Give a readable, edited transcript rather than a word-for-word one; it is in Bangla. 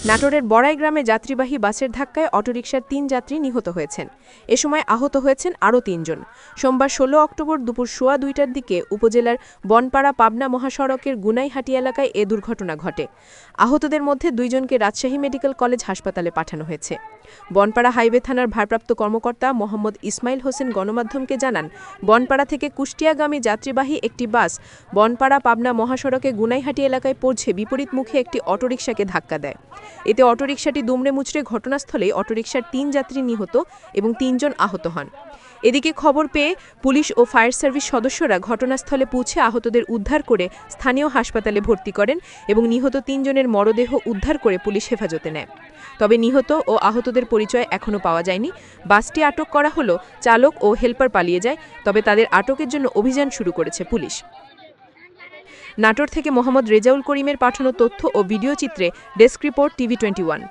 নাটোরের বড়াই গ্রামে যাত্রীবাহী বাসের ধাক্কায় অটোরিকশার ৩ যাত্রী নিহত হয়েছেন। এ সময় আহত হয়েছেন আরও ৩ জন। সোমবার ১৬ অক্টোবর দুপুর সোয়া ২টার দিকে উপজেলার বনপাড়া পাবনা মহাসড়কের গুনাইহাটি এলাকায় এ দুর্ঘটনা ঘটে। আহতদের মধ্যে ২ জনকে রাজশাহী মেডিকেল কলেজ হাসপাতালে পাঠানো হয়েছে। বনপাড়া হাইওয়ে থানার ভারপ্রাপ্ত কর্মকর্তা মোহাম্মদ ইসমাইল হোসেন গণমাধ্যমকে জানান, বনপাড়া থেকে কুষ্টিয়াগামী যাত্রীবাহী একটি বাস বনপাড়া পাবনা মহাসড়কে গুনাইহাটি এলাকায় পৌঁছে বিপরীতমুখী একটি অটোরিকশাকে ধাক্কা দেয়। এতে অটোরিকশাটি দুমড়ে মুচড়ে ঘটনাস্থলেই অটোরিকশার ৩ যাত্রী নিহত এবং ৩ জন আহত হন। এদিকে খবর পেয়ে পুলিশ ও ফায়ার সার্ভিস সদস্যরা ঘটনাস্থলে পৌঁছে আহতদের উদ্ধার করে স্থানীয় হাসপাতালে ভর্তি করেন এবং নিহত ৩ জনের মরদেহ উদ্ধার করে পুলিশ হেফাজতে নেয়। তবে নিহত ও আহতদের পরিচয় এখনও পাওয়া যায়নি। বাসটি আটক করা হলো, চালক ও হেলপার পালিয়ে যায়, তবে তাদের আটকের জন্য অভিযান শুরু করেছে পুলিশ। নাটোর থেকে মোহাম্মদ রেজাউল করিমের পাঠানো তথ্য ও ভিডিও চিত্রে ডেস্ক রিপোর্ট TV21।